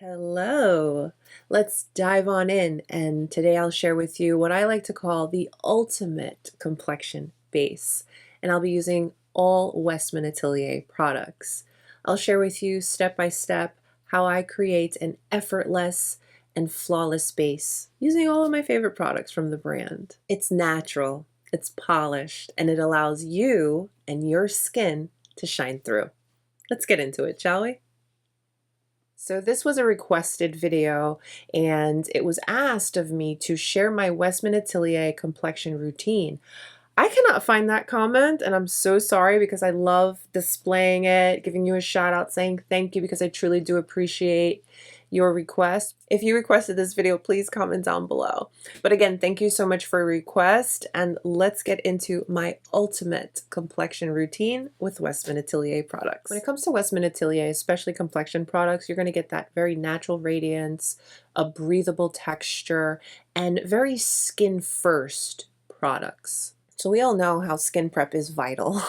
Hello, let's dive on in, and today I'll share with you what I like to call the ultimate complexion base, and I'll be using all Westman Atelier products. I'll share with you step by step how I create an effortless and flawless base using all of my favorite products from the brand. It's natural, it's polished, and it allows you and your skin to shine through. Let's get into it, shall we? So this was a requested video, and it was asked of me to share my Westman Atelier complexion routine. I cannot find that comment, and I'm so sorry because I love displaying it, giving you a shout out, saying thank you because I truly do appreciate your request. If you requested this video, please comment down below. But again, thank you so much for your request, and let's get into my ultimate complexion routine with Westman Atelier products. When it comes to Westman Atelier, especially complexion products, you're going to get that very natural radiance, a breathable texture, and very skin first products. So we all know how skin prep is vital.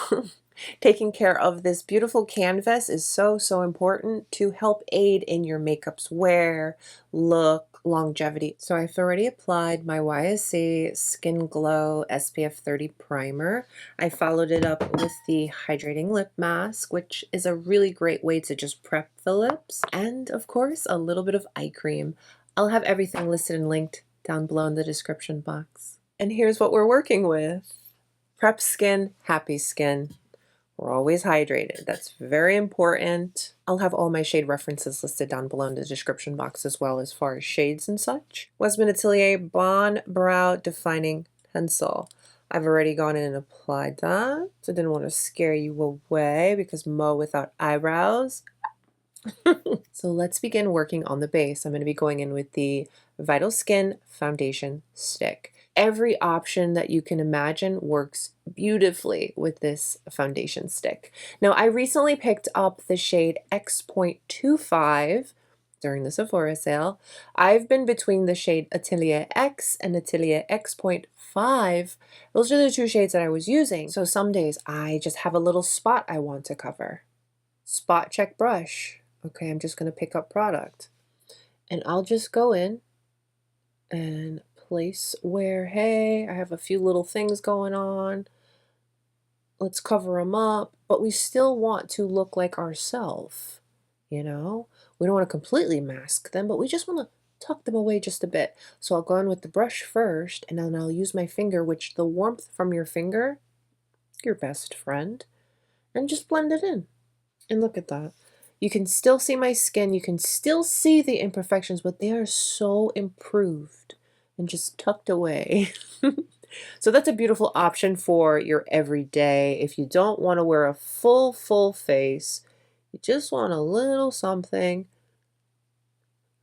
Taking care of this beautiful canvas is so important to help aid in your makeup's wear, look, longevity. So I've already applied my YSC Skin Glow SPF 30 primer. I followed it up with the Hydrating Lip Mask, which is a really great way to just prep the lips. And of course, a little bit of eye cream. I'll have everything listed and linked down below in the description box. And here's what we're working with. Prep skin, happy skin. We're always hydrated. That's very important. I'll have all my shade references listed down below in the description box as well as far as shades and such. Westman Atelier Bonne Brow Defining Pencil. I've already gone in and applied that. So I didn't want to scare you away because Mo without eyebrows. So let's begin working on the base. I'm going to be going in with the Vital Skin Foundation Stick. Every option that you can imagine works beautifully with this foundation stick. Now, I recently picked up the shade X.25 during the Sephora sale. I've been between the shade Atelier X and Atelier X.5. Those are the two shades that I was using. So some days I just have a little spot I want to cover. Spot check brush. Okay, I'm just going to pick up product. And I'll just go in and place where, hey, I have a few little things going on. Let's cover them up, but we still want to look like ourselves, you know? We don't want to completely mask them, but we just want to tuck them away just a bit. So I'll go in with the brush first, and then I'll use my finger, which the warmth from your finger, your best friend, and just blend it in. And look at that. You can still see my skin, you can still see the imperfections, but they are so improved and just tucked away. So that's a beautiful option for your everyday. If you don't want to wear a full face, you just want a little something,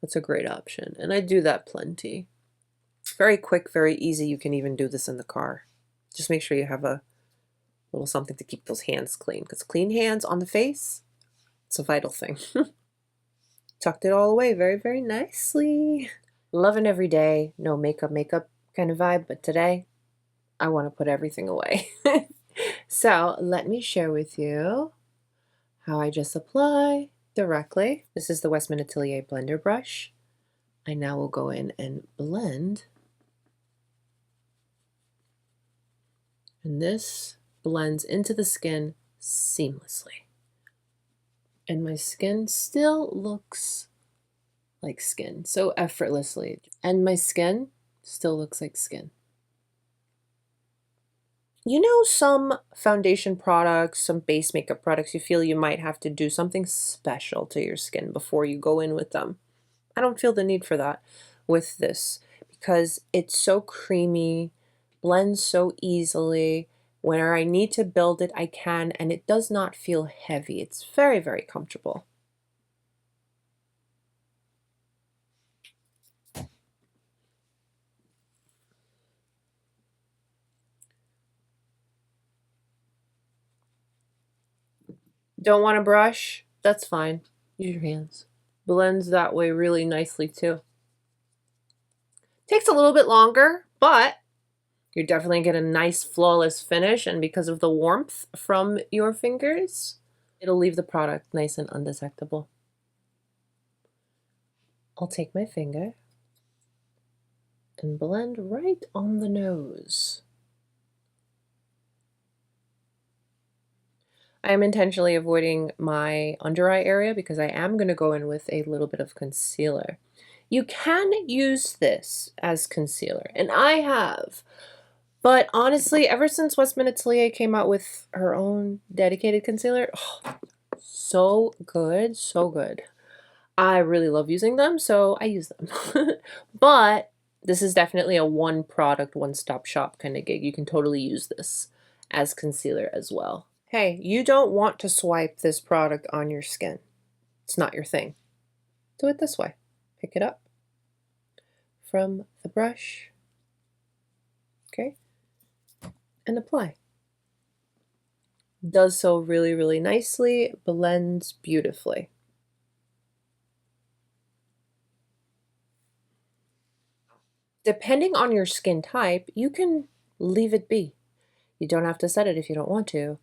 that's a great option. And I do that plenty. Very quick, very easy. You can even do this in the car. Just make sure you have a little something to keep those hands clean, because clean hands on the face, it's a vital thing. Tucked it all away very nicely. Loving every day, no makeup kind of vibe, but today I want to put everything away. So let me share with you how I just apply directly. This is the Westman Atelier blender brush. I now will go in and blend. And this blends into the skin seamlessly. And my skin still looks like skin, so effortlessly. And my skin still looks like skin. You know, some foundation products, some base makeup products, you feel you might have to do something special to your skin before you go in with them. I don't feel the need for that with this because it's so creamy, blends so easily. Where I need to build it, I can, and it does not feel heavy. It's very comfortable. Don't want to brush? That's fine. Use your hands. Blends that way really nicely too. Takes a little bit longer, but you're definitely get a nice flawless finish, and because of the warmth from your fingers, it'll leave the product nice and undetectable. I'll take my finger and blend right on the nose. I am intentionally avoiding my under eye area because I am going to go in with a little bit of concealer. You can use this as concealer, and I have. But honestly, ever since Westman Atelier came out with her own dedicated concealer, oh, so good, so good. I really love using them, so I use them. But this is definitely a one product, one stop shop kind of gig. You can totally use this as concealer as well. Hey, you don't want to swipe this product on your skin. It's not your thing. Do it this way. Pick it up from the brush, okay, and apply. Does so really, really nicely, blends beautifully. Depending on your skin type, you can leave it be. You don't have to set it if you don't want to,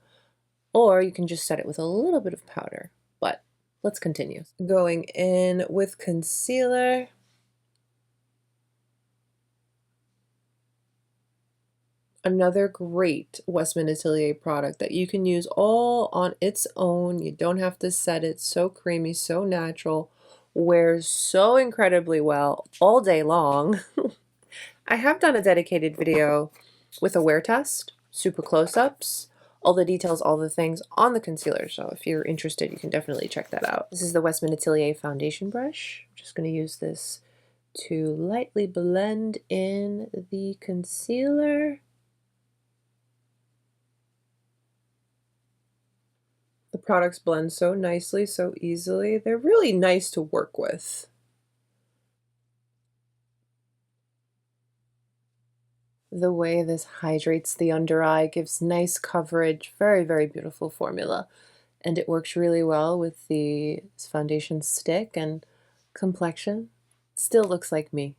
or you can just set it with a little bit of powder. But let's continue. Going in with concealer. Another great Westman Atelier product that you can use all on its own. You don't have to set it. So creamy, so natural, wears so incredibly well all day long. I have done a dedicated video with a wear test, super close-ups, all the details, all the things on the concealer. So if you're interested, you can definitely check that out. This is the Westman Atelier foundation brush. I'm just going to use this to lightly blend in the concealer. The products blend so nicely, so easily. They're really nice to work with. The way this hydrates the under eye, gives nice coverage, very, very beautiful formula. And it works really well with the foundation stick and complexion. Still looks like me.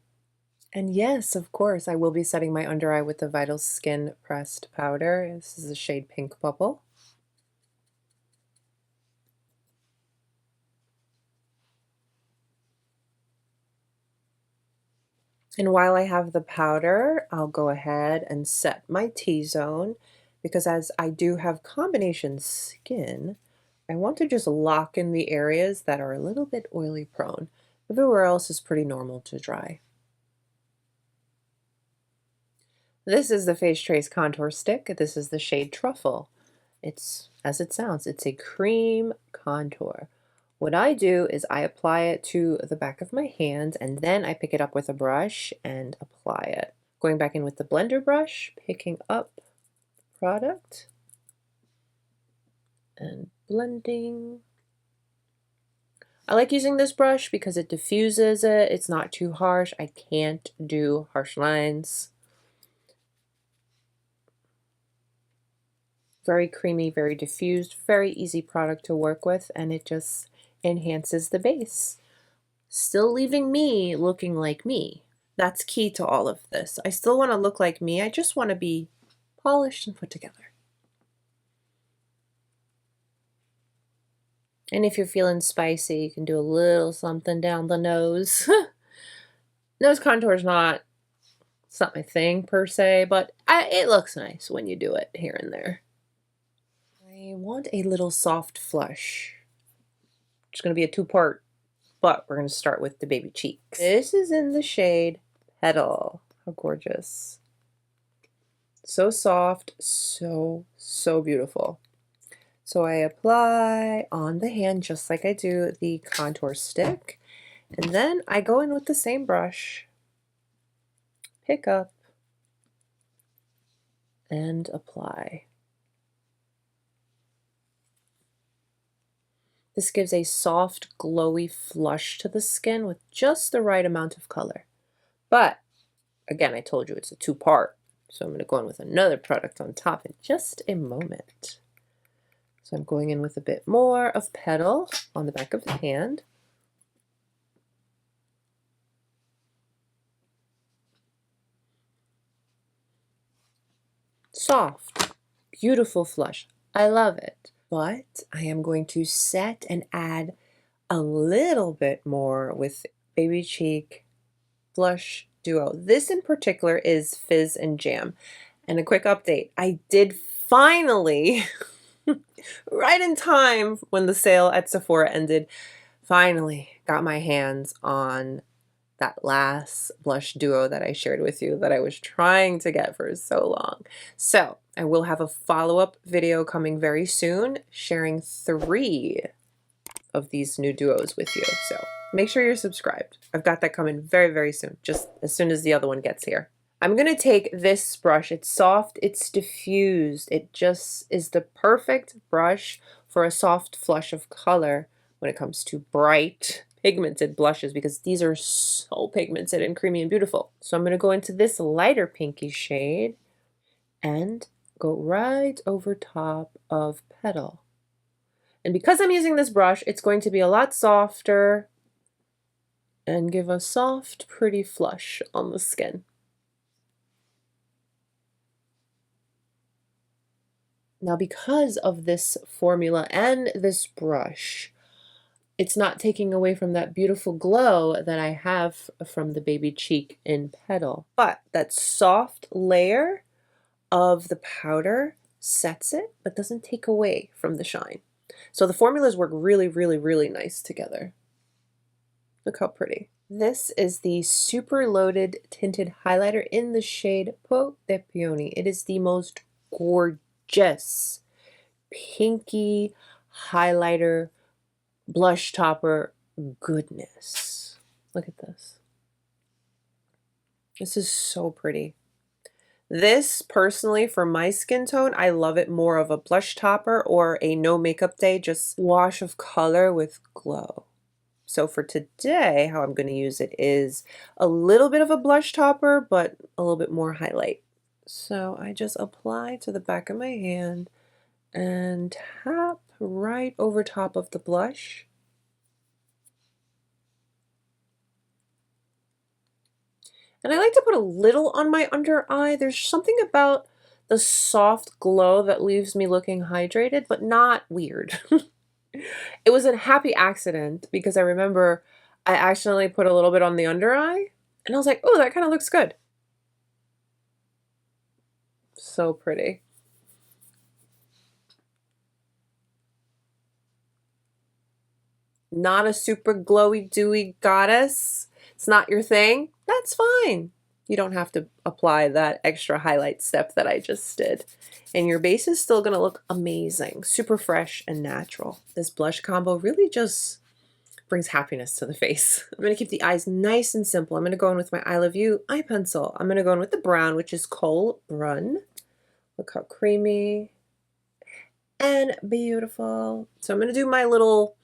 And yes, of course, I will be setting my under eye with the Vital Skin Pressed Powder. This is the shade Pink Bubble. And while I have the powder, I'll go ahead and set my T-zone, because as I do have combination skin, I want to just lock in the areas that are a little bit oily prone. Everywhere else is pretty normal to dry. This is the Face Trace Contour Stick. This is the shade Truffle. It's, as it sounds, it's a cream contour. What I do is I apply it to the back of my hand, and then I pick it up with a brush and apply it. Going back in with the blender brush, picking up the product and blending. I like using this brush because it diffuses it. It's not too harsh. I can't do harsh lines. Very creamy, very diffused, very easy product to work with, and it just enhances the base, still leaving me looking like me. That's key to all of this. I still want to look like me. I just want to be polished and put together. And if you're feeling spicy, you can do a little something down the nose. Nose contour is not, it's not my thing per se, but it looks nice when you do it here and there. I want a little soft flush. It's going to be a two-part, but we're going to start with the baby cheeks. This is in the shade Petal. How gorgeous. So soft, so beautiful. So I apply on the hand just like I do the contour stick, and then I go in with the same brush, pick up, and apply. This gives a soft, glowy flush to the skin with just the right amount of color. But, again, I told you it's a two-part, so I'm going to go in with another product on top in just a moment. So I'm going in with a bit more of Petal on the back of the hand. Soft, beautiful flush. I love it. But I am going to set and add a little bit more with Baby Cheek Blush Duo. This in particular is Fizz and Jam. And a quick update, I did finally, right in time when the sale at Sephora ended, finally got my hands on that last blush duo that I shared with you that I was trying to get for so long. So I will have a follow-up video coming very soon sharing 3 of these new duos with you. So make sure you're subscribed. I've got that coming very, very soon, just as soon as the other one gets here. I'm going to take this brush. It's soft, it's diffused. It just is the perfect brush for a soft flush of color when it comes to bright pigmented blushes, because these are so pigmented and creamy and beautiful. So I'm going to go into this lighter pinky shade and go right over top of Petal. And because I'm using this brush, it's going to be a lot softer and give a soft, pretty flush on the skin. Now, because of this formula and this brush, it's not taking away from that beautiful glow that I have from the Baby Cheek in Petal. But that soft layer of the powder sets it, but doesn't take away from the shine. So the formulas work really, really, really nice together. Look how pretty. This is the Super Loaded Tinted Highlighter in the shade Peau de Peony. It is the most gorgeous pinky highlighter blush topper goodness. Look at this. This is so pretty. This, personally, for my skin tone, I love it more of a blush topper or a no makeup day, just wash of color with glow. So for today, how I'm going to use it is a little bit of a blush topper, but a little bit more highlight. So I just apply to the back of my hand and tap right over top of the blush. And I like to put a little on my under eye. There's something about the soft glow that leaves me looking hydrated, but not weird. It was a happy accident because I remember I accidentally put a little bit on the under eye and I was like, oh, that kind of looks good. So pretty. Not a super glowy, dewy goddess. It's not your thing. That's fine. You don't have to apply that extra highlight step that I just did. And your base is still going to look amazing, super fresh and natural. This blush combo really just brings happiness to the face. I'm going to keep the eyes nice and simple. I'm going to go in with my I Love You eye pencil. I'm going to go in with the brown, which is Khôl Brun. Look how creamy and beautiful. So I'm going to do my little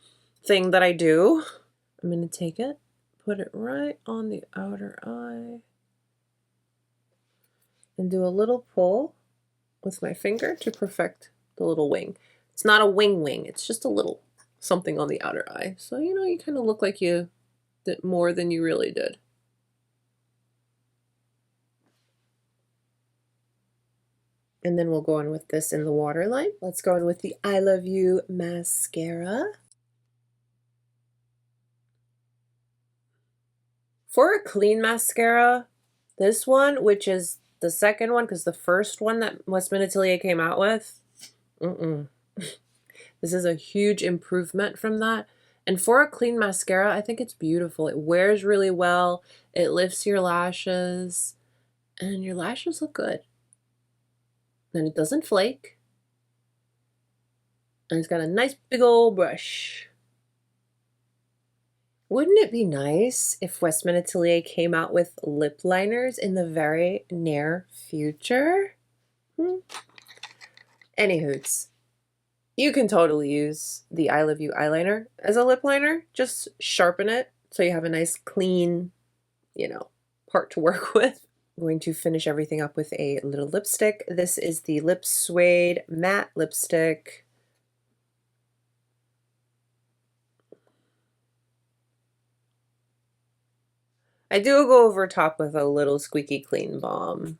thing that I do. I'm going to take it, put it right on the outer eye, and do a little pull with my finger to perfect the little wing. It's not a wing, it's just a little something on the outer eye. So, you know, you kind of look like you did more than you really did. And then we'll go in with this in the waterline. Let's go in with the I Love You mascara. For a clean mascara, this one, which is the second one, because the first one that Westman Atelier came out with, this is a huge improvement from that. And for a clean mascara, I think it's beautiful. It wears really well. It lifts your lashes, and your lashes look good. And it doesn't flake. And it's got a nice big old brush. Wouldn't it be nice if Westman Atelier came out with lip liners in the very near future? Anywhoots, you can totally use the I Love You eyeliner as a lip liner. Just sharpen it so you have a nice clean, you know, part to work with. I'm going to finish everything up with a little lipstick. This is the Suede matte lipstick. I do go over top with a little Squeaky Clean Balm.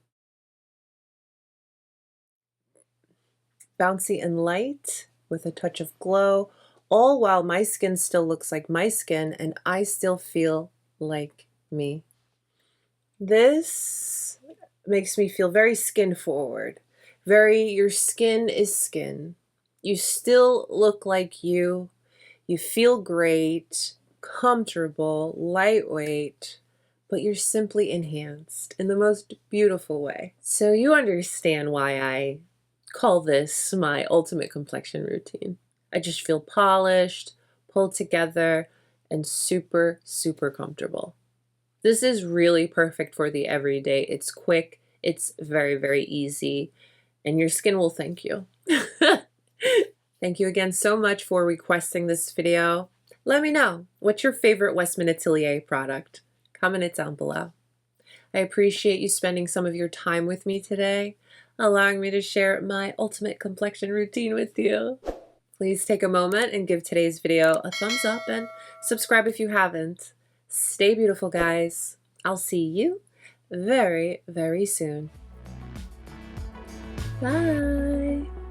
Bouncy and light with a touch of glow, all while my skin still looks like my skin and I still feel like me. This makes me feel very skin forward. Your skin is skin. You still look like you. You feel great, comfortable, lightweight, but you're simply enhanced in the most beautiful way. So you understand why I call this my ultimate complexion routine. I just feel polished, pulled together, and super, super comfortable. This is really perfect for the everyday. It's quick, it's very, very easy, and your skin will thank you. Thank you again so much for requesting this video. Let me know, what's your favorite Westman Atelier product? Comment it down below. I appreciate you spending some of your time with me today, allowing me to share my ultimate complexion routine with you. Please take a moment and give today's video a thumbs up and subscribe if you haven't. Stay beautiful, guys. I'll see you very, very soon. Bye.